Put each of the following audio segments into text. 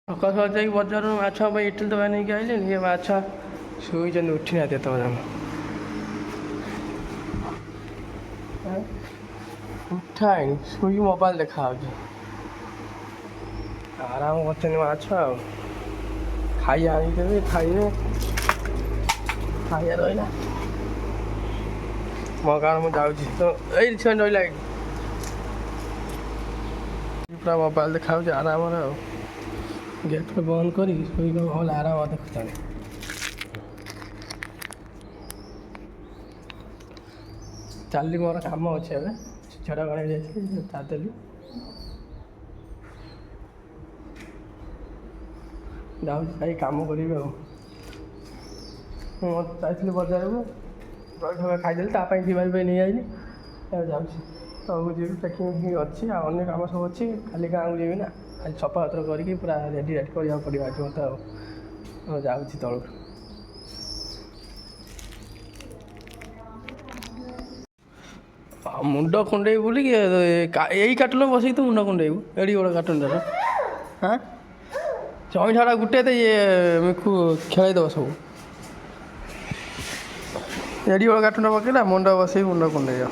ସକାଳୁ ସକାଳୁ ଯାଇକି ବଜାରରୁ ମାଛ ପାଇଁ ଇଟିଲି ତରକାରୀ ନେଇକି ଆଇଲିଣି। ଇଏ ମାଛ ଶୋଇଛନ୍ତି, ଉଠିନାହାନ୍ତି ଏତେ ପର୍ଯ୍ୟନ୍ତ। ଉଠାଇନି, ଶୋଇକି ମୋବାଇଲ ଦେଖାହେଉଛି। ଆରାମ କରୁଛନ୍ତି ମାଛ ଆଉ। ଖାଇବା ଆଣିଦେବି, ଖାଇବେ। ଖାଇବା ରହିଲା ମୋ କାରଣ ମୁଁ ଯାଉଛି ତ ଏଇଠି ଛୁଆ ରହିଲା ଏଇଠି ପୁରା ମୋବାଇଲ ଦେଖାଉଛି ଆରାମରେ ଆଉ। ଗେଟ୍ ବନ୍ଦ କରି ଶୋଇକି ଭଲ ଆରାମ ଦେଖୁଛନ୍ତି। ଚାଲିଲି, ମୋର କାମ ଅଛି ଏବେ। ଝାଡ଼ା ଗଣେଇ ଯାଇଥିଲି, ଛାଡ଼ିଦେଲି। ଯାଉଛି ଯାଇ କାମ କରିବି ଆଉ। ମୁଁ ଯାଇଥିଲି ବଜାରକୁ, ଜଳଖିଆ ଖାଇଦେଲି, ତା ପାଇଁ ଯିବା ପାଇଁ ନେଇଆଇଲି। ଏବେ ଯାଉଛି ତଳକୁ ଯିବି, ପ୍ୟାକିଂ ଅଛି ଆଉ ଅନ୍ୟ କାମ ସବୁ ଅଛି। ଖାଲି ଗାଁକୁ ଯିବି ନା, ଖାଲି ସଫାସୁତୁରା କରିକି ପୁରା ରେଡ଼ି କରିବାକୁ ପଡ଼ିବ ଆଜି ମୋତେ ଆଉ। ମୁଁ ଯାଉଛି ତଳକୁ। ମୁଣ୍ଡ କୁଣ୍ଡେଇବୁ ବୋଲିକି ଏଇ କାର୍ଟୁନ ବସିକି ତୁ ମୁଣ୍ଡ କୁଣ୍ଡେଇବୁ? ଏଡ଼ି ବଡ଼ କାର୍ଟୁନଟା ହାଁ, ଚଇଁଠାଟା ଗୋଟେ ତ ଇଏ ମିକୁ ଖେଳେଇଦେବ ସବୁ। ଏଡ଼ି ବଡ଼ କାର୍ଟୁନ ପକେଇଲା, ମୁଣ୍ଡ ବସେଇ ମୁଣ୍ଡ କୁଣ୍ଡେଇବ।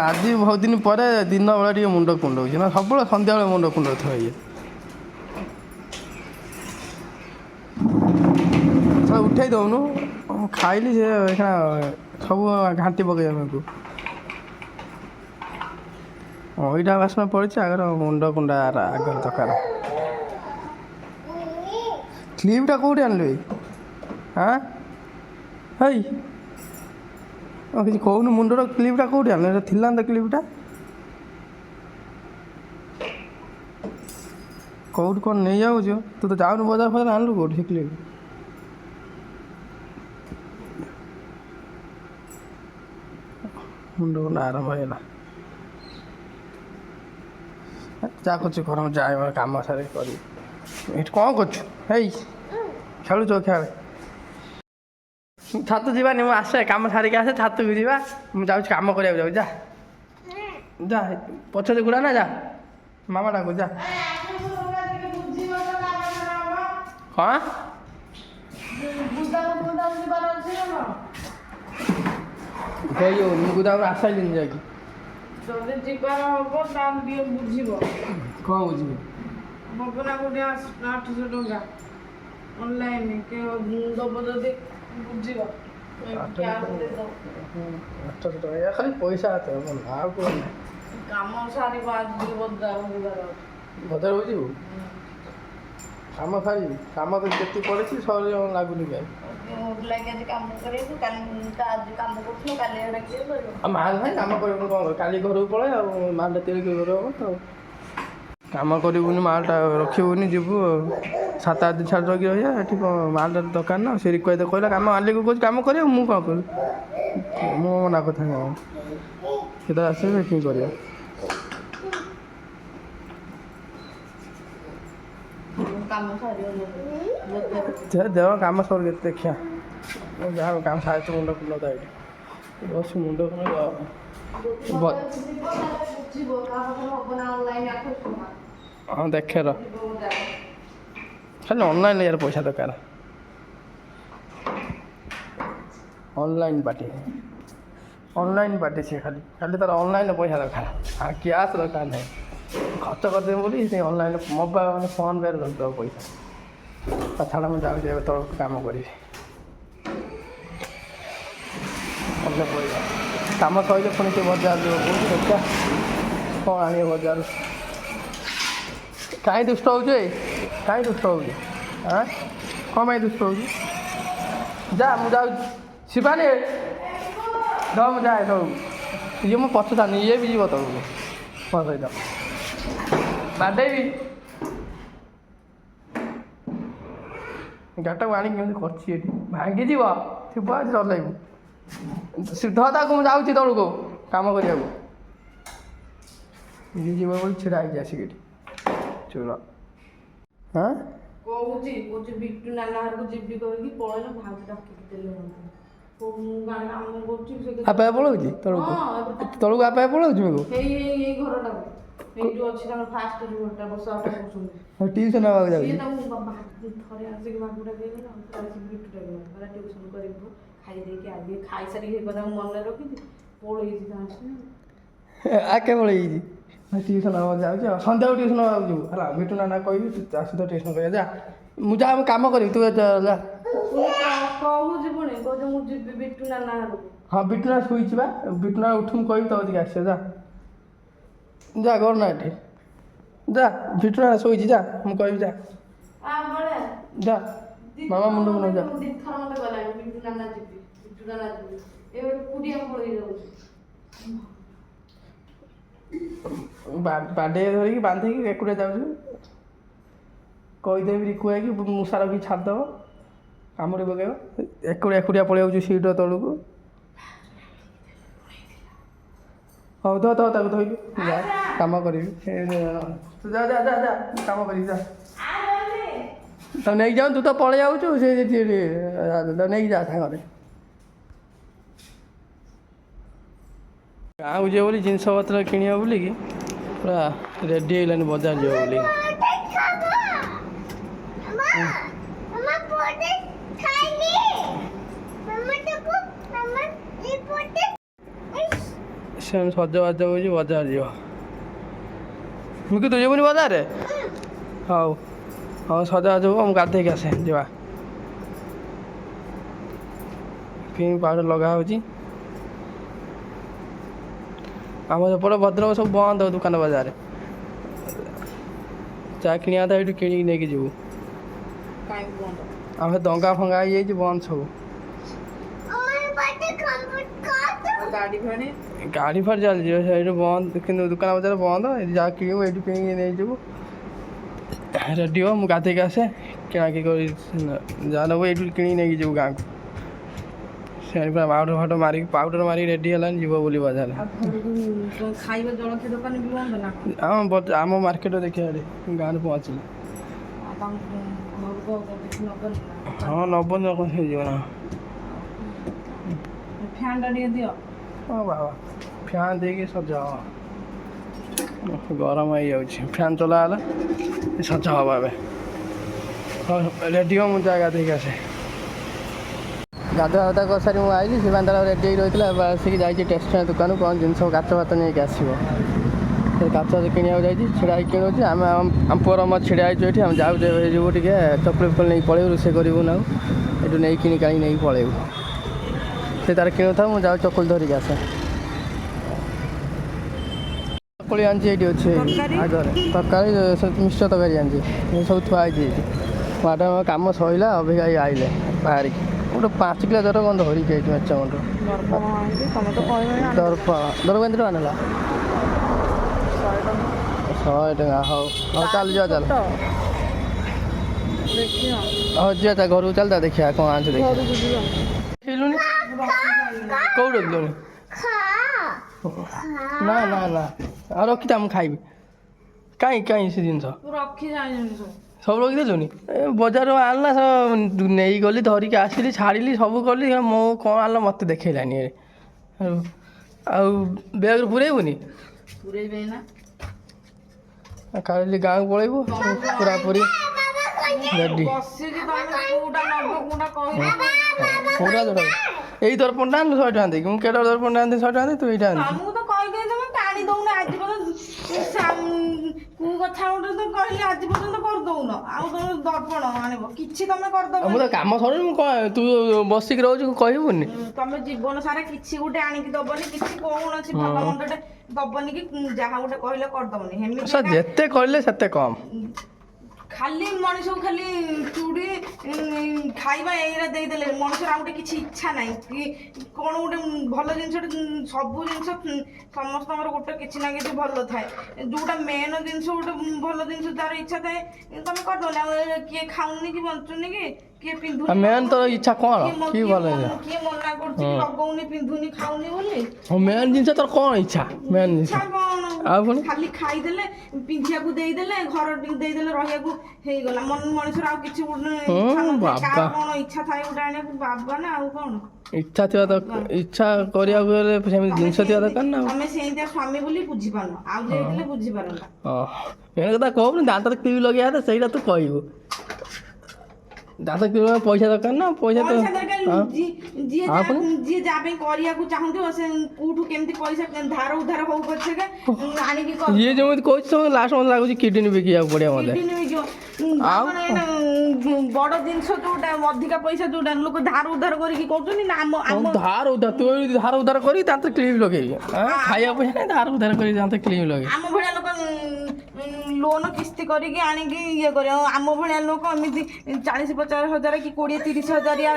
ଆଜି ବହୁତ ଦିନ ପରେ ଦିନ ବେଳେ ଟିକେ ମୁଣ୍ଡ କୁଣ୍ଡଉଛି ନା, ସବୁବେଳେ ସନ୍ଧ୍ୟାବେଳେ ମୁଣ୍ଡ କୁଣ୍ଡଉଥିବ ଇଏ। ଉଠେଇ ଦେଉନୁ, ଖାଇଲି ସେ ଏଇନା ସବୁ ଘାଣ୍ଟି ପକେଇବାକୁ। ଅଇଁଠା ବାସ୍ନା ପଡ଼ିଛି, ଆଗର ମୁଣ୍ଡ କୁଣ୍ଡା ଆଗର ଦରକାର। କ୍ଲିପ୍ଟା କେଉଁଠି ଆଣିଲୁ? ହାଁ ହେଇ କିଛି କହୁନୁ, ମୁଣ୍ଡର କ୍ଲିପ୍ଟା କେଉଁଠି ଆଣିଲୁ? ଏଇଟା ଥିଲା ନା କ୍ଲିପ୍ଟା? କେଉଁଠୁ କ'ଣ ନେଇଯାଉଛୁ? ତୁ ତ ଯାଉନୁ ବଜାର ଫଜାର, ଆଣିଲୁ କେଉଁଠି ସେ କ୍ଲିପ୍? ମୁଣ୍ଡ କୁଣ୍ଡା ଆରମ୍ଭ ହେଇଗଲା। ଯାହା କରୁଛୁ କର, ମୁଁ ଯାଏ ମୋର କାମ ସାରି କରିବି। ଏଇଠି କ'ଣ କରୁଛୁ? ହେଇ ଖେଳୁଛୁ, ଖେଳେ। ଛାତୁ ଯିବାନି, ମୁଁ ଆସେ କାମ ସାରିକି ଆସେ, ଛାତୁକୁ ଯିବା। ମୁଁ ଯାଉଛି କାମ କରିବାକୁ ଯାଉଛି, ଯା ଯା ପଛରେ ଗୁଡ଼ା ନା, ଯା ମାମା ଡାକୁ, ଯା। କ'ଣ କହି ହେଉନି, ମୁଁ ଗୋଦାମରୁ ଆସିସାରିଲିଣି ଯାଇକି। ଯଦି ଯିବାର ହବ ତାହେଲେ ଟିକେ ବୁଝିବ। କ'ଣ ବୁଝିବି? ହବ ନା ଗୋଟେ 800 ଟଙ୍କା ଅନଲାଇନ୍ ଦବ, ଯଦି ବୁଝିବ। 800 ଟଙ୍କା ଖାଲି ପଇସା ହାତ ଆଉ କ'ଣ? କାମ ସାରିବ, ଆଜି ବଜାର ଯିବାର ଅଛି। ବଜାରକୁ ଯିବୁ? କାମ ସାରିବି, କାମ ତ ଯେତିକି ପଡ଼ିଛି ସହଜ ଲାଗୁନି କାହିଁ। ଆଜି କାମ କରିବାକୁ, କାଲି ଆଜି କାମ କରୁଥିଲ, କାଲି ଏଇଟା କିଏ କରିବ? ଆଉ ମାଲ ନାହିଁ, କାମ କରିବୁନି କ'ଣ? କାଲି ଘରକୁ ପଳାଏ, ଆଉ ମାଲଟା ତିରିକି ଘରେ ହେବ ତ। କାମ କରିବୁନି, ମାଲଟା ରଖିବୁନି, ଯିବୁ ଆଉ 7-8 ଦିନ ଛାଡ଼ି ରହିକି ରହିବା। ଏଠି କ'ଣ ମାଲଟା ଦରକାର ନା? ସେ ରିକ୍ୱାଇତ କହିଲା କାମ, ମାଲିକ କହୁଛି କାମ କରିବାକୁ, ମୁଁ କ'ଣ କରିବି? ମୁଁ ମନା କଥା କ'ଣ? କେତେବେଳେ ଆସିବେ କି କରିବା? ଦେହ କାମ ସରୁ, କେତେ ଦେଖିବା। ଯାହା କାମ ସାରିଛୁ ମୁଣ୍ଡ କୁଣ୍ଡ ଏଇଠି ବସି ମୁଣ୍ଡ କୁଣ୍ଡ। ହଁ ଦେଖେ ର, ଖାଲି ଅନଲାଇନ୍ ୟାର ପଇସା ଦରକାର। ଅନଲାଇନ୍ ପାର୍ଟି, ଅନଲାଇନ୍ ପାର୍ଟି ସିଏ ଖାଲି ଖାଲି ତାର ଅନଲାଇନ୍ରେ ପଇସା ଦରକାର, ଆଉ କ୍ୟାସ୍ ଦରକାର ନାହିଁ। ଖର୍ଚ୍ଚ କରିଦେବି ବୋଲି ସେ ଅନଲାଇନ୍ ମୋବାଇଲ୍ ମାନେ ଫୋନ୍ ପେ'ରେ ରଖିଦେବ ପଇସା। ତା ଛଡ଼ା ମୁଁ ଯାଉଛି ଏବେ ତଳକୁ କାମ କରିବି। ଅନ୍ୟ ପଇସା କାମ ସରିଲେ ପୁଣି ସେ ବଜାର ଯିବ, କୋଉଠି ଦେଖିବା କ'ଣ ଆଣିବ ବଜାରରୁ। କାହିଁ ଦୁଷ୍ଟ ହେଉଛୁ? କାହିଁ ଦୁଷ୍ଟ ହେଉଛୁ? ହାଁ, କ'ଣ ପାଇଁ ଦୁଷ୍ଟ ହେଉଛୁ? ଯା, ମୁଁ ଯାଉଛି। ଶିବାନୀ ରହ, ମୁଁ ଯାଏ ତଳକୁ। ଇଏ ମୁଁ ପଛୁଥାନି, ଇଏ ବି ଯିବ ତଳକୁ ମୋ ସହିତ। ବାଡ଼େଇବି ଗାଡ଼ିଟାକୁ ଆଣିକି କେମିତି କରିଛି ଏଠି, ଭାଙ୍ଗିଯିବ ଥିବ ଆଜି ଚଲେଇବୁ। ସିଧ ତାକୁ, ମୁଁ ଯାଉଛି ତଳକୁ କାମ କରିବାକୁ। ଇଏ ଯିବ ବୋଲି ଛିଡ଼ା ହେଇଛି ଆସିକି ଏଠି ଚୁର। କହୁଛି ବିଟୁ ନାନା ଘରକୁ ଯିବି କହିକି ପଳେଇଲେ, ଭାଉଜ ଡାକିକି ଦେଲେ ମୋତେ। ମୁଁ ଗାଁରେ କାମ କରୁଛି ସେ ଆପେ ପଳଉଛି ତଳକୁ ତଳକୁ ଆପେ ପଳଉଛି ମେଘ ଏଇ ଘରଟାକୁ ଏଇ ଯୋଉ ଅଛି ତାଙ୍କର ଫାଷ୍ଟ ଘରଟା ବସା ଉଠା କରୁଛନ୍ତି ଟ୍ୟୁସନ୍ ହେବାକୁ ଯାଉଛି ସିଏ ତାକୁ ଥରେ ଆସିକି ବାବୁଟା ଦେଇଗଲା ଆସିକି ବିଟୁଟା ଗଲା ଟ୍ୟୁସନ୍ କରିବୁ ଖାଇ ଦେଇକି ଆଗେ ଖାଇସାରିକି ହେବା ତାକୁ ମନେ ରଖିଛି ପଳେଇଛି ତା ଆସିନି ଆକେ ପଳେଇଛି ଟ୍ୟୁସନ୍ ହେବାକୁ ଯାଉଛି ଆଉ ସନ୍ଧ୍ୟାକୁ ଟ୍ୟୁସନ୍ ହେବାକୁ ଯିବୁ ହେଲା ବିଟୁ ନାନା କହିବି ତୁ ତା ସହିତ ଟ୍ୟୁସନ୍ କରିବା ଯା ମୁଁ ଯା ମୁଁ କାମ କରିବି ତୁ ଯା କହୁଛି ପୁଣି କହୁଛି ମୁଁ ଯିବି ବିଟୁ ନାନା ଘରକୁ ହଁ ବିଟୁ ନାନା ଶୋଇଛି ବା ବିଟୁ ନାନା ଉଠୁ ମୁଁ କହିବି ତୋ କତିକି ଆସିବ ଯା ଯା କରନା ଏଠି ଯା ବିଟୁ ନାନା ଶୋଇଛି ଯା ମୁଁ କହିବି ଯା ଯା ମାମା ମୁଣ୍ଡକୁ ନ ଯା ଦିଥର ମତେ ଗଲାଣି ବିଟୁ ନାନା ଯିବି ଏବେ କୁଡ଼ିଆ ପଳେଇ ଯାଉଛି ବାଡ଼େଇ ଧରିକି ବାନ୍ଧିକି ଏକୁଟିଆ ଯାଉଛୁ କହିଦେବି ରିକୁ ହେଇକି ମୂଷା ରଖିକି ଛାଡ଼ିଦେବ କାମୁଡ଼ି ପକେଇବ ଏକୁଟିଆ ପଳେଇ ଯାଉଛି ସିଟ୍ ତଳକୁ ହଉ ତ ତାକୁ ଧରିକି ଯା କାମ କରିବି ତୁ ଯା ଯା ଯା ଯା କାମ କରିବି ଯା ତାକୁ ନେଇକି ଯାଉ ତୁ ତ ପଳେଇ ଯାଉଛୁ ସେ ତାକୁ ନେଇକି ଯା ସାଙ୍ଗରେ ଗାଁକୁ ଯିବ ବୋଲି ଜିନିଷପତ୍ର କିଣିବ ବୋଲିକି ପୁରା ରେଡ଼ି ହେଇଗଲାନି ବଜାର ଯିବ ବୋଲି ସେ ସଜବାଜ ହେଉଛି ବଜାର ଯିବ ମୁଁ କି ତୁ ଯିବୁନି ବଜାରରେ ହଉ ହଉ ସଜବାଜ ହବ ମୁଁ ଗାଧେଇକି ଆସେ ଯିବା କ୍ରିମ୍ ପାଉଡ଼ର ଲଗା ହେଉଛି ଆମ ସେପଟେ ଭଦ୍ରକ ସବୁ ବନ୍ଦ ଦୋକାନ ବଜାର ଯାହା କିଣିବା କଥା ଏଇଠୁ କିଣିକି ନେଇକି ଯିବୁ ଆମେ ଦଙ୍ଗା ଫଙ୍ଗା ହେଇଯାଇଛି ବନ୍ଦ ସବୁ ଗାଡ଼ି ଫାଡ଼ି ଚାଲିଛି ସେଇଠୁ ବନ୍ଦ କିନ୍ତୁ ଦୋକାନ ବଜାର ବନ୍ଦ ଯାହା କିଣିବୁ ଏଇଠୁ କିଣିକି ନେଇଯିବୁ ରେଡ଼ି ହବ ମୁଁ ଗାଧେଇକି ଆସେ କିଣାକିଣି କରି ଯାହା ନେବୁ ଏଇଠୁ କିଣିକି ନେଇକି ଯିବୁ ଗାଁକୁ ସେ ପୁରା ପାଉଡ଼ର ମାରିକି ରେଡ଼ି ହେଲାନି ଯିବ ବୋଲି ବଜାର ଖାଇବା ଜଳଖିଆ ଦୋକାନ ବି ବନ୍ଦ ନା ଆମ ମାର୍କେଟ ଦେଖିବା ଏଠି ଗାଁରେ ପହଞ୍ଚିଲେ ହଁ ନବନି କ'ଣ ହେଇଯିବ ନା ଫ୍ୟାନ୍ଟା ଟିକେ ଦିଅ ହଁ ବାବା ଫ୍ୟାନ୍ ଦେଇକି ସଜା ହବ ଗରମ ହେଇଯାଉଛି ଫ୍ୟାନ୍ ଚଲା ହେଲା ସଜା ହବ ଏବେ ହଁ ରେଡ଼ି ହବ ମୁଁ ଯା ଗାଧେଇକି ଆସେ ଗାଧୁଆ କରିସାରି ମୁଁ ଆଇଲି ସେମାନେ ତାର ରେଡ଼ି ହେଇକି ରହିଥିଲା ଏବେ ଆସିକି ଯାଇଛି ଷ୍ଟେସନାରୀ ଦୋକାନକୁ କ'ଣ ଜିନିଷ କାଚ ଫାଚ ନେଇକି ଆସିବ ସେ କାଚ କିଣିବାକୁ ଯାଇଛି ଛିଡ଼ା ହେଇକି କିଣୁଛି ଆମେ ଆମ ପୁଅର ମୋ ଛିଡ଼ା ହେଇଛୁ ଏଠି ଆମେ ଯାଉଛୁ ଏବେ ଯିବୁ ଟିକେ ଚପଲ ଫପଲ ନେଇକି ପଳେଇବୁ ରୋଷେଇ କରିବୁ ନା ଏଠୁ ନେଇକି କିଣିକାଣି ନେଇକି ପଳେଇବୁ ସେ ତାର କିଣୁଥାଉ ମୁଁ ଯାଉ ଚପଲ ଧରିକି ଆସେ ଚପଲି ଆଣିଛି ଏଇଠି ଅଛି ଆଗରେ ତରକାରୀ ମିକ୍ସଚର ତରକାରୀ ଆଣିଛି ସବୁ ଥୁଆ ହେଇଛି ଏଇଠି ମ୍ୟାଡ଼ାମ କାମ ସରିଲା ଅବିକା ଆଇଲେ ବାହାରିକି ଗୋଟେ 5 କିଲୋ ଦର କ'ଣ ଧରିକି ହେଇଛି ମାଛ ମୁଣ୍ଡ ଦର କେମିତି ଟଙ୍କା ନେଲା 100 ଟଙ୍କା ହଉ ହଉ ଚାଲ ଯିବା ଚାଲ ହଉ ଯିବା ତା ଘରକୁ ଚାଲ ତା ଦେଖିବା କ'ଣ ଆଣିଛୁ ଦେଖିଲୁନି କେଉଁଠି ରଖିଲୁଣି ନା ନା ନା ଆଉ ରଖିଥା ମୁଁ ଖାଇବି କାହିଁ ସେ ଜିନିଷ ସବୁ ରଖିଦେଲୁନି ଏ ବଜାରରୁ ଆଣିଲା ନେଇଗଲି ଧରିକି ଆସିଲି ଛାଡ଼ିଲି ସବୁ କଲି ମୁଁ କ'ଣ ଆଣିଲ ମୋତେ ଦେଖେଇଲାନି ଆଉ ବ୍ୟାଗ୍ରୁ ପୁରେଇବୁନି କାଲି ଗାଁକୁ ପଳେଇବୁ ପୁରାପୁରି ରେଡ଼ି ପୁରା ଯୋଉଟା ଏଇ ଦର୍ପଣଟା ଆଣିଲୁ 100 ଟଙ୍କା ଦେଇକି ମୁଁ କେତେ ଦର୍ପଣଟା ଆଣିଥିଲି 100 ଟଙ୍କା ଦେଇ ତୁ ଏଇଟା ଆଣିଛୁ ମୁଁ ତ କାମ ସରୁନି ମୁଁ କ'ଣ ତୁ ବସିକି ରହୁଛୁ କହିବୁନି ତମେ ଜୀବନ ସାରା କିଛି ଗୋଟେ ଆଣିକି ଦବନି କିଛି କୌଣସି ଭଲ ମନ୍ଦଟେ ଦବନି କି ଯାହା ଗୋଟେ କହିଲେ କରିଦବନି ଯେତେ କହିଲେ ସେତେ କମ୍ ଖାଲି ମଣିଷକୁ ଖାଲି ଚୁଡ଼ି ଖାଇବା ଏଇରା ଦେଇଦେଲେ ମଣିଷର ଆଉ ଗୋଟେ କିଛି ଇଚ୍ଛା ନାହିଁ କି କ'ଣ ଗୋଟେ ଭଲ ଜିନିଷଟେ ସବୁ ଜିନିଷ ସମସ୍ତଙ୍କର ଗୋଟେ କିଛି ନା କିଛି ଭଲ ଥାଏ ଯୋଉଟା ମେନ୍ ଜିନିଷ ଗୋଟେ ଭଲ ଜିନିଷ ଯାର ଇଚ୍ଛା ଥାଏ ତମେ କରିଦବନି ଆଉ କିଏ ଖାଉନି କି ବଞ୍ଚୁନି କି କିଏ ପିନ୍ଧୁନି ମେନ୍ ତୋର ଇଚ୍ଛା କ'ଣ କି ଭଲ କିଏ ମନା କରୁଛି ଲଗଉନି ପିନ୍ଧୁନି ଖାଉନି ବୋଲି ମେନ୍ ଜିନିଷ ତୋର କ'ଣ ଇଚ୍ଛା ମେନ୍ ଜିନିଷ କ'ଣ ଆଉ ପୁଣି ଖାଲି ଖାଇଦେଲେ ପିନ୍ଧିବାକୁ ଦେଇଦେଲେ ଘର ଟିକେ ଦେଇଦେଲେ ରହିବାକୁ ହେଇଗଲା ମଣିଷର ଆଉ କିଛି କାହାର କଣ ଇଚ୍ଛା ଥାଏ ଗୋଟେ ଆଣିବାକୁ ବାବା ନା ଆଉ କଣ ଇଚ୍ଛା ଥିବା ଦରକାର ଇଚ୍ଛା କରିବାକୁ ହେଲେ ସେମିତି ଜିନିଷ ଥିବା ଦରକାର ନା ତମେ ସେମିତିଆ ସ୍ୱାମୀ ବୋଲି ବୁଝିପାରୁନ ଆଉ ଯେ ହେଇଥିଲେ ବୁଝିପାରୁନ ହଁ ଏ କଥା କହୁନି ଦାନ୍ତରେ କ୍ଲିପ୍ ଲଗେଇବା କଥା ସେଇଟା ତୁ କହିବୁ ଦାନ୍ତ କ୍ଲିପ୍ ପଇସା ଦରକାର ନା ପଇସା ତ ଯିଏ ଯାହା ପାଇଁ କରିବାକୁ ଚାହୁଁଥିବ ସେ କୋଉଠୁ କେମିତି ପଇସା ଧାର ଉଧାର ହଉ ପଛକେ ଆଣିକି ଇଏ ଯେମିତି କହୁଛି ସବୁ ଲାଷ୍ଟ ମତେ ଲାଗୁଛି କିଡନୀ ବିକିବାକୁ ପଡ଼ିବ ମତେ ଆଉ ବଡ ଜିନିଷ ଯୋଉଟା ଅଧିକା ପଇସା ଯୋଉଟା ଲୋକ ଧାର ଉଧାର କରିକି କରୁଛନ୍ତି ନା ଧାର ଉଧାର ତୁ ଧାର ଉଧାର କରି ଦାନ୍ତ କ୍ଲିପ୍ ଲଗେଇବି ଖାଇବା ପଇସା ନାହିଁ ଧାର ଉଧାର କରି ଦାନ୍ତ କ୍ଲିପ୍ ଲଗେଇବି ଆମ ଭଳିଆ ଲୋକ ଲୋନ କିସ୍ତି କରିକି ଆଣିକି ଇଏ କରିବ ଆମ ଭଳିଆ ଲୋକ ଏମିତି 40-50 ହଜାର କି 20-30 ହଜାରିଆ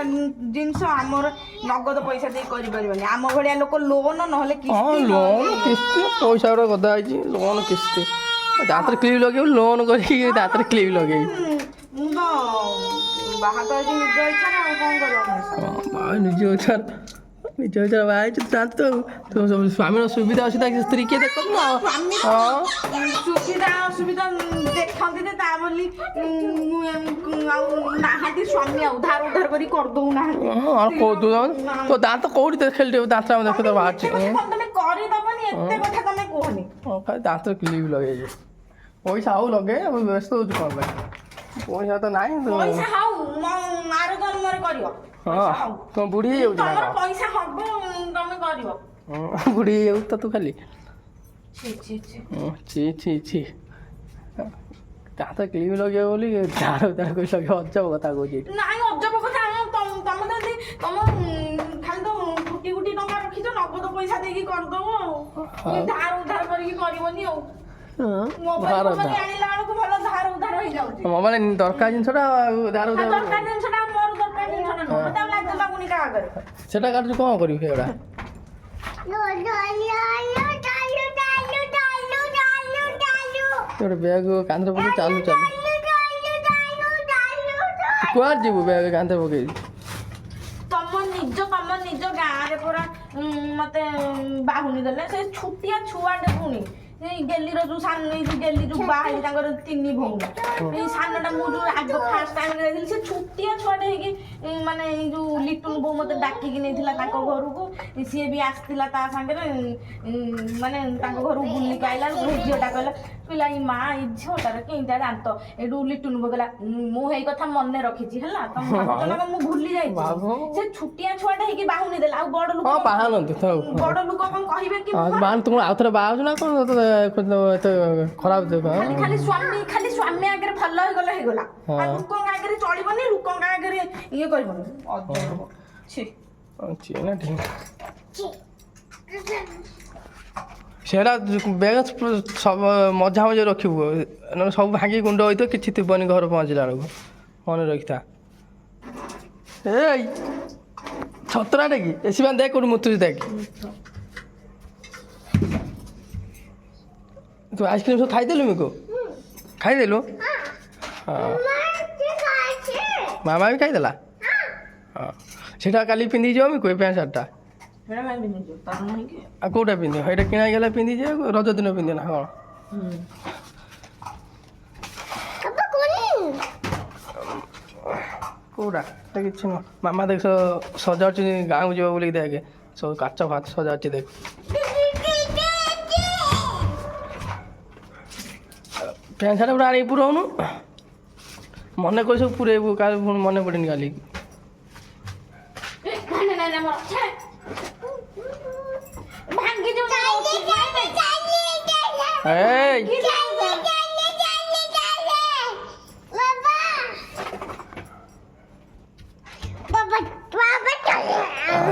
ଜିନିଷ ଆମର ନଗଦ ପଇସା ଦେଇ କରିପାରିବନି ଆମ ଭଳିଆ ଲୋକ ଲୋନ ନହେଲେ ଲୋନ କିସ୍ତି ପଇସା ଗୁଡ଼ା ଗଦା ହେଇଛି ଲୋନ କିସ୍ତି ଦାନ୍ତରେ କ୍ଲିପ୍ ଲଗେଇବୁ ଲୋନ କରିକି ଦାନ୍ତରେ କ୍ଲିପ୍ ଲଗେଇବି ମୁଁ ତ ବାହା ତ ହେଇଛି ନିଜ ଇଚ୍ଛା ନା ଆଉ କଣ କରିବ ନିଜ ଇଚ୍ଛା ବାହା ହେଇଛୁ ଜାଣିଛୁ ତୁ ସବୁ ସ୍ୱାମୀର ସୁବିଧା ଅସୁବିଧା ସ୍ତ୍ରୀ କିଏ ଦେଖନ୍ତୁ ସୁବିଧା ଅସୁବିଧା ଦେଖନ୍ତି ଯେ ତା ବୋଲି ଆଉ ନାହାନ୍ତି ସ୍ୱାମୀ ଆଉ ଧାର ଉଧାର କରି କରିଦଉନାହାନ୍ତି ତୋ ଦାନ୍ତ କୋଉଠି ଖେଳି ଦାନ୍ତ ଆମେ ଦେଖ ବାହାରିଛି ତମେ କରିଦବନି ଏତେ କଥା ତମେ କୁହନି ଦାନ୍ତ କ୍ଲିପ୍ ଲଗେଇଛି ପଇସା ଆଉ ଲଗେଇ ବ୍ୟସ୍ତ ହଉଛି କ'ଣ ପାଇଁ ପଇସା ତ ନାହିଁ ପଇସା ହଉ ଆର ଜନ୍ମରେ କରିବ ହଁ ତମ ବୁଢ଼ୀ ହେଇଯାଉଛି ନା ପଇସା ହବ ତମେ କରିବ ବୁଢ଼ୀ ହେଇଯାଉଛି ତ ତୁ ଖାଲି ଛି ଦାନ୍ତ କ୍ଲିପ୍ ଲଗେଇବ ବୋଲି ଧାର ଉଧାର କରି ଲଗେଇବ ଅଜବ କଥା କହୁଛି ନାଇଁ ଅଜବ କଥା ତମେ ତ ଖାଲି ତ କୋଟି ଟଙ୍କା ରଖିଛ ନଗଦ ପଇସା ଦେଇକି କରିଦବ ଆଉ ଧାର ଉଧାର କରିକି କରିବନି ଆଉ ମୋବାଇଲ ଆଣିଲା ବେଳକୁ ଭଲ ଧାର ଉଧାର ହେଇଯାଉଛି ମୋବାଇଲ ଦରକାର ଜିନିଷଟା ଧାର ଉଧାର ଦରକାର ଜିନିଷଟା ମୋର ଦରକାର ଜିନିଷଟା ନୁହଁ ମତେ ଆଉ ଲାଜ ଲାଗୁନି କାହା ଆଗରେ ସେଟା କାଟୁଛୁ କ'ଣ କରିବୁ ସେଗୁଡ଼ା ଗୋଟେ ବ୍ୟାଗ୍ କାନ୍ଧରେ ପକେଇ ଚାଲୁ କୁଆଡ଼େ ଯିବୁ ବ୍ୟାଗ୍ କାନ୍ଧରେ ପକେଇବି ତମ ନିଜ ଗାଁରେ ପୁରା ମତେ ବାହୁନି ଦେଲେ ସେ ଛୁଟିଆ ଛୁଆଟେ ପୁଣି ଏଇ ଗେଲିର ଯୋଉ ଗେଲି ଯୋଉ ବାହା ହେଇଛି ତାଙ୍କର 3 ଭଉଣୀ ଏଇ ସାନଟା ମୁଁ ଯୋଉ ଆଗ ଫାଷ୍ଟ ଟାଇମ୍ ଯାଇଥିଲି ସେ ଛୁଟିଆ ଛୁଆଟେ ହେଇକି ମାନେ ଏଇ ଯୋଉ ଲିଟୁନ ବୋଉ ମତେ ଡାକିକି ନେଇଥିଲା ତାଙ୍କ ଘରକୁ ସିଏ ବି ଆସିଥିଲା ତା ସାଙ୍ଗରେ ମାନେ ତାଙ୍କ ଘରକୁ ବୁଲିକି ଆଇଲା ବେଳକୁ ସେଇ ଝିଅଟା କହିଲା ଏଇ ମା ଏଇ ଝିଅଟାର କେଇଟା ଦାନ୍ତ ଏଇଠୁ ଲିଟୁନ ବୋଉ କହିଲା ମୁଁ ହେଇ କଥା ମନେ ରଖିଛି ହେଲା ତମ ମୁଁ ଭୁଲି ଯାଇଛି ସେ ଛୁଟିଆ ଛୁଆଟା ହେଇକି ବାହୁନି ଦେଲା ଆଉ ବଡ ଲୋକ କଣ କହିବେ କି ତୁମ ଆଉ ଥରେ ବାହା ହଉଛୁ ନା କ'ଣ ଏତେ ଖରାପ ଖାଲି ସ୍ୱାମୀ ଆଗରେ ଭଲ ହେଇଗଲା ଆଉ ଲୋକଙ୍କ ଆଗରେ ଚଳିବନି ଲୋକଙ୍କ ଆଗରେ ଇଏ କରିବନି ସେଇଟା ବେଗ ସବୁ ମଝା ରଖିବୁ ନହେଲେ ସବୁ ଭାଙ୍ଗି ଗୁଣ୍ଡ ହୋଇଥିବ କିଛି ଥିବନି ଘର ପହଞ୍ଚିଲା ବେଳକୁ ମନେ ରଖିଥା ଏଇ ଛତରାଟେ କି ଏସି ମାନେ ଦେଖ କୋଉଠି ମୁତୁଛି ଦେଖ ତୁ ଆଇସ୍କ୍ରିମ୍ ସବୁ ଖାଇଦେଲୁ ମିକୁ ଖାଇଦେଲୁ ହଁ ମାମା ବି ଖାଇଦେଲା ହଁ ସେଇଟା କାଲି ପିନ୍ଧିକି ଯିବ ମିକୁ ଏ ପ୍ୟାଣ୍ଟ ସାର୍ଟଟା ଆଉ କୋଉଟା ପିନ୍ଧିବ ଏଇଟା କିଣା ହେଇଗଲା ପିନ୍ଧିଯିବ ରଜ ଦିନ ପିନ୍ଧିବ ନା କ'ଣ କୋଉଟା କିଛି ନୁହଁ ମାମା ଦେଖ ସଜାଉଛି ଗାଁକୁ ଯିବ ବୋଲିକି ଦେଖେ ସବୁ କାଚ ଫାଚ ସଜାଉଛି ଦେଖ ପ୍ୟାଣ୍ଟ ସାର୍ଟ ପୁରା ଆଣିକି ପୁରଉନୁ ମନେ କରି ସବୁ ପୁରେଇବୁ କାଲି ପୁଣି ମନେ ପଡ଼େନି କାଲି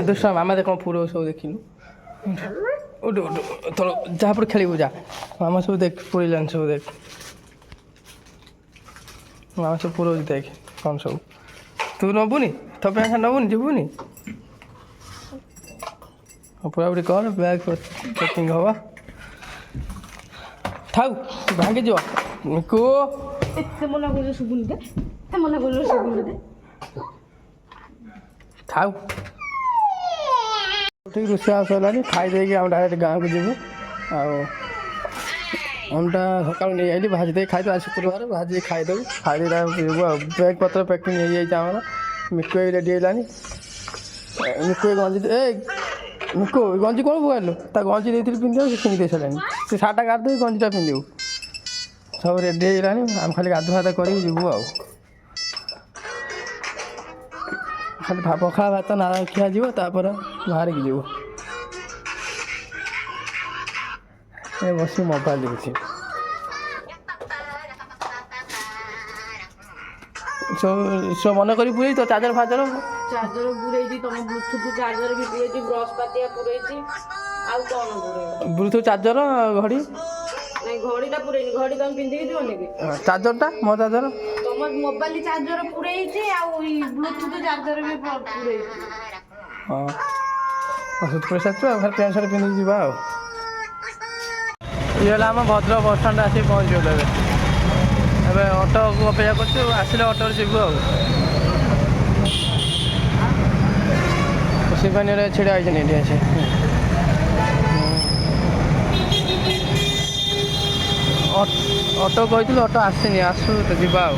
ଦୁଷ୍ଟ ମାମା ଦେଖ କ'ଣ ପୁରଉ ସବୁ ଦେଖିଲୁ ତୋର ଯାହାପରେ ଖେଳିବୁ ଯା ମାମା ସବୁ ଦେଖ ପୁରେଇଲାଣି ସବୁ ଦେଖ ମାମା ସବୁ ପୁରଉଛି ଦେଖ କ'ଣ ସବୁ ତୁ ନେବୁନି ତୋ ପ୍ୟାଣ୍ଟ ସାର୍ଟ ନେବୁନି ଯିବୁନି ପୁରାପୁରି କର ବ୍ୟାଗ୍ ପ୍ୟାକିଂ ହବ ଥାଉ ଭାଙ୍ଗିଯିବ ମିକୁ ଥାଉ ଠିକ୍ ରୋଷେଇ ବାସ ହେଲାଣି ଖାଇ ଦେଇକି ଆମେ ଡାଇରେକ୍ଟ ଗାଁକୁ ଯିବୁ ଆଉ ଅଣ୍ଡା ସକାଳୁ ନେଇ ଆଇଲି ଭାଜି ଦେଇ ଖାଇଦେବୁ ଆଜି ଶୁକ୍ରବାର ଭାଜି ଦେଇ ଖାଇଦେବୁ ଖାଇଦେଇ ଯିବୁ ଆଉ ବ୍ୟାଗ୍ ପତ୍ର ପ୍ୟାକିଂ ହେଇଯାଇଛି ଆମର ମିକୁ ଏଇ ରେଡ଼ି ହେଇଲାନି ମିକୁ ଏଇ ଗଞ୍ଜି ମିକୁ ଗଞ୍ଜି କ'ଣ ପକାଇଲୁ ତା ଗଞ୍ଜି ଦେଇଥିଲି ପିନ୍ଧିବାକୁ ସେ ପିନ୍ଧି ଦେଇ ସାରିଲାଣି ସେ ସାର୍ଟଟା କାଟିଦେବି ଗଞ୍ଜିଟା ପିନ୍ଧିବୁ ସବୁ ରେଡ଼ି ହେଇଗଲାଣି ଆମେ ଖାଲି ଗାଧୁଆ ପାଧୁଆ କରିକି ଯିବୁ ଆଉ ଖାଲି ପଖାଳ ଭାତ ନାଳ ଖିଆ ଯିବ ତାପରେ ବାହାରିକି ଯିବୁ ଏ ବସି ମୋବାଇଲ ଦେଖୁଛି ସବୁ ମନେ କରି ପୁରେଇ ତ ଚାର୍ଜର ଫାର୍ଜର ପୁରେଇଛି ତମ ବ୍ଲୁଟୁଥ ଚାର୍ଜର ବି ପୁରେଇଛି ବ୍ରସ୍ ପାତିଆ ପୁରେଇଛି ଆଉ କ'ଣ ପୁରେଇବ ବ୍ଲୁଟୁଥ ଚାର୍ଜର ଘଡ଼ି ନାଇଁ ଘଡ଼ିଟା ପୁରେଇନି ଘଡ଼ି ତମେ ପିନ୍ଧିକି ଯିବନି କି ଚାର୍ଜରଟା ମୋ ଚାର୍ଜର ତମ ମୋବାଇଲ ଚାର୍ଜର ପୁରେଇଛି ଆଉ ବ୍ଲୁଟୁଥ ଚାର୍ଜର ବି ପୁରେଇଛି ହଁ ପଇସା ଆଉ ଖାଲି ପ୍ୟାଣ୍ଟ ସାର୍ଟ ପିନ୍ଧିକି ଯିବା ଆଉ ଇଏ ହେଲା ଆମ ଭଦ୍ରକ ବସଷ୍ଟାଣ୍ଡ ଆସିକି ପହଞ୍ଚିଗଲୁ ଏବେ ଅଟୋକୁ ଅପେକ୍ଷା କରୁଛୁ ଆସିଲେ ଅଟୋରେ ଯିବୁ ଆଉ ଶିବାନୀରେ ଛିଡ଼ା ହେଇଛନ୍ତି ଏଠି ଅଛି ଅଟୋ କହିଥିଲୁ ଅଟୋ ଆସିନି ଆସୁ ତ ଯିବା ଆଉ